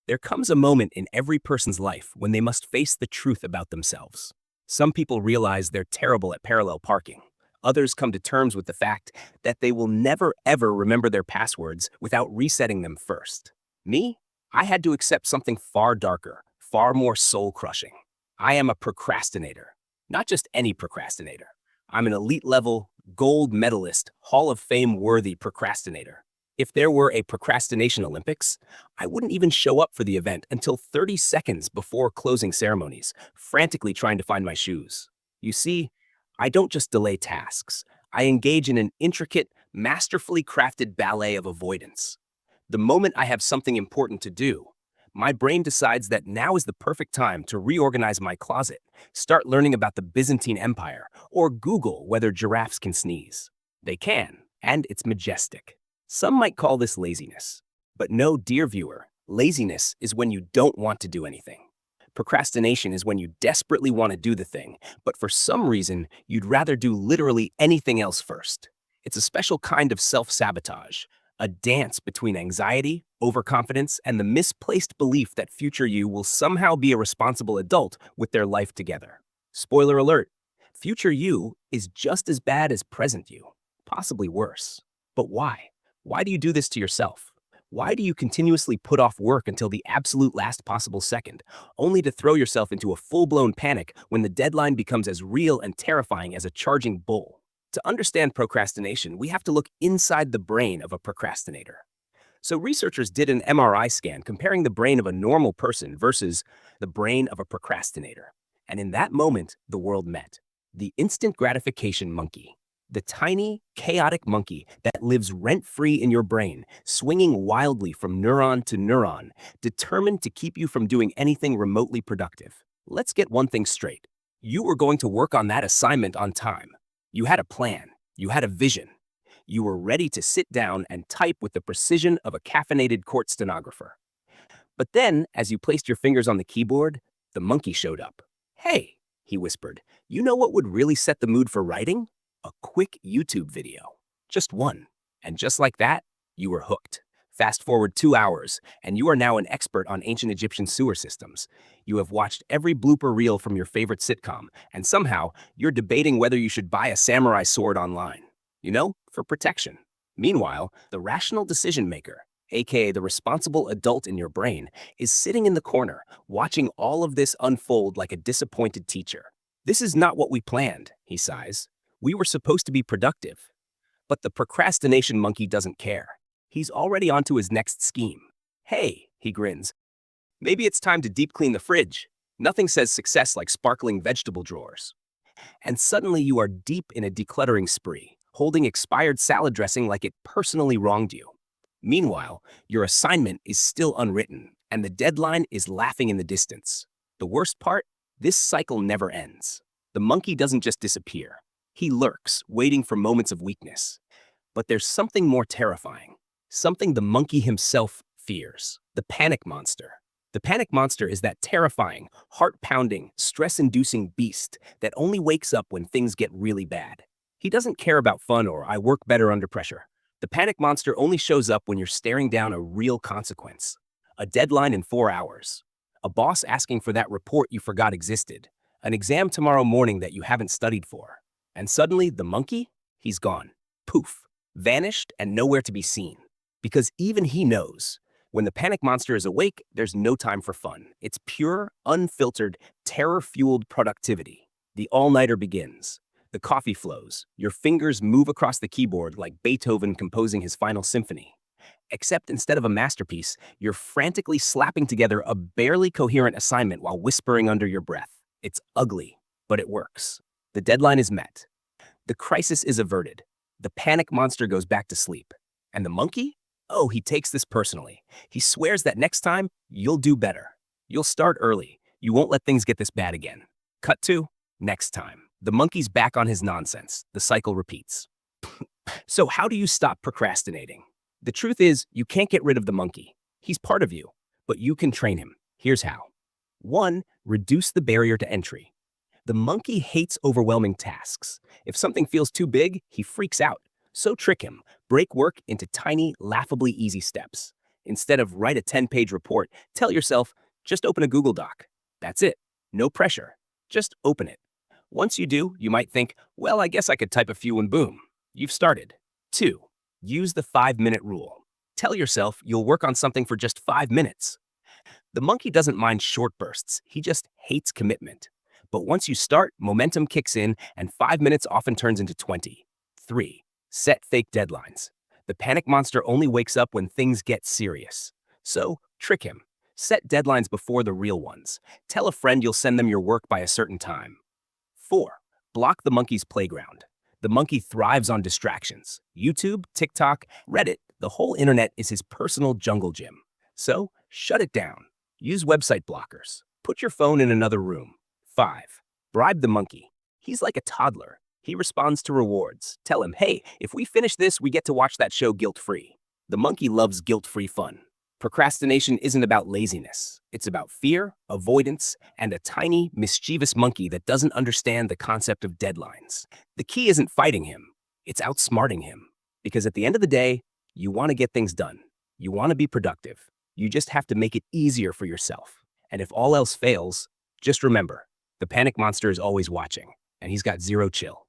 There comes a moment in every person's life when they must face the truth about themselves. Some people realize they're terrible at parallel parking. Others come to terms with the fact that they will never ever remember their passwords without resetting them first. Me? I had to accept something far darker, far more soul-crushing. I am a procrastinator. Not just any procrastinator. I'm an elite level, gold medalist, Hall of Fame worthy procrastinator. If there were a procrastination Olympics, I wouldn't even show up for the event until 30 seconds before closing ceremonies, frantically trying to find my shoes. You see, I don't just delay tasks. I engage in an intricate, masterfully crafted ballet of avoidance. The moment I have something important to do, my brain decides that now is the perfect time to reorganize my closet, start learning about the Byzantine Empire, or Google whether giraffes can sneeze. They can, and it's majestic. Some might call this laziness. But no, dear viewer, laziness is when you don't want to do anything. Procrastination is when you desperately want to do the thing, but for some reason, you'd rather do literally anything else first. It's a special kind of self-sabotage, a dance between anxiety, overconfidence, and the misplaced belief that future you will somehow be a responsible adult with their life together. Spoiler alert, future you is just as bad as present you, possibly worse. But why? Why do you do this to yourself? Why do you continuously put off work until the absolute last possible second, only to throw yourself into a full-blown panic when the deadline becomes as real and terrifying as a charging bull? To understand procrastination, we have to look inside the brain of a procrastinator. So researchers did an MRI scan comparing the brain of a normal person versus the brain of a procrastinator. And in that moment, the world met. The instant gratification monkey. The tiny, chaotic monkey that lives rent-free in your brain, swinging wildly from neuron to neuron, determined to keep you from doing anything remotely productive. Let's get one thing straight. You were going to work on that assignment on time. You had a plan. You had a vision. You were ready to sit down and type with the precision of a caffeinated court stenographer. But then, as you placed your fingers on the keyboard, the monkey showed up. "Hey," he whispered, "you know what would really set the mood for writing? A quick YouTube video. Just one." And just like that, you were hooked. Fast forward 2 hours, and you are now an expert on ancient Egyptian sewer systems. You have watched every blooper reel from your favorite sitcom, and somehow you're debating whether you should buy a samurai sword online. For protection. Meanwhile, the rational decision maker, aka the responsible adult in your brain, is sitting in the corner, watching all of this unfold like a disappointed teacher. "This is not what we planned," he sighs. "We were supposed to be productive." But the procrastination monkey doesn't care. He's already onto his next scheme. "Hey," he grins, "maybe it's time to deep clean the fridge." Nothing says success like sparkling vegetable drawers. And suddenly you are deep in a decluttering spree, holding expired salad dressing like it personally wronged you. Meanwhile, your assignment is still unwritten, and the deadline is laughing in the distance. The worst part? This cycle never ends. The monkey doesn't just disappear. He lurks, waiting for moments of weakness. But there's something more terrifying, something the monkey himself fears: the panic monster. The panic monster is that terrifying, heart-pounding, stress-inducing beast that only wakes up when things get really bad. He doesn't care about fun or "I work better under pressure." The panic monster only shows up when you're staring down a real consequence. A deadline in 4 hours. A boss asking for that report you forgot existed. An exam tomorrow morning that you haven't studied for. And suddenly, the monkey? He's gone. Poof. Vanished and nowhere to be seen. Because even he knows, when the panic monster is awake, there's no time for fun. It's pure, unfiltered, terror-fueled productivity. The all-nighter begins. The coffee flows. Your fingers move across the keyboard like Beethoven composing his final symphony. Except instead of a masterpiece, you're frantically slapping together a barely coherent assignment while whispering under your breath. It's ugly, but it works. The deadline is met. The crisis is averted. The panic monster goes back to sleep. And the monkey? Oh, he takes this personally. He swears that next time, you'll do better. You'll start early. You won't let things get this bad again. Cut to next time. The monkey's back on his nonsense. The cycle repeats. So how do you stop procrastinating? The truth is, you can't get rid of the monkey. He's part of you, but you can train him. Here's how. 1. Reduce the barrier to entry. The monkey hates overwhelming tasks. If something feels too big, he freaks out. So trick him. Break work into tiny, laughably easy steps. Instead of write a 10-page report, tell yourself, just open a Google Doc. That's it. No pressure. Just open it. Once you do, you might think, well, I guess I could type a few and boom. You've started. 2. Use the 5-minute rule. Tell yourself you'll work on something for just 5 minutes. The monkey doesn't mind short bursts, he just hates commitment. But once you start, momentum kicks in, and 5 minutes often turns into 20. 3. Set fake deadlines. The panic monster only wakes up when things get serious. So, trick him. Set deadlines before the real ones. Tell a friend you'll send them your work by a certain time. 4. Block the monkey's playground. The monkey thrives on distractions. YouTube, TikTok, Reddit, the whole internet is his personal jungle gym. So, shut it down. Use website blockers. Put your phone in another room. 5. Bribe the monkey. He's like a toddler. He responds to rewards. Tell him, hey, if we finish this, we get to watch that show guilt-free. The monkey loves guilt-free fun. Procrastination isn't about laziness. It's about fear, avoidance, and a tiny, mischievous monkey that doesn't understand the concept of deadlines. The key isn't fighting him. It's outsmarting him. Because at the end of the day, you want to get things done. You want to be productive. You just have to make it easier for yourself. And if all else fails, just remember, the panic monster is always watching, and he's got zero chill.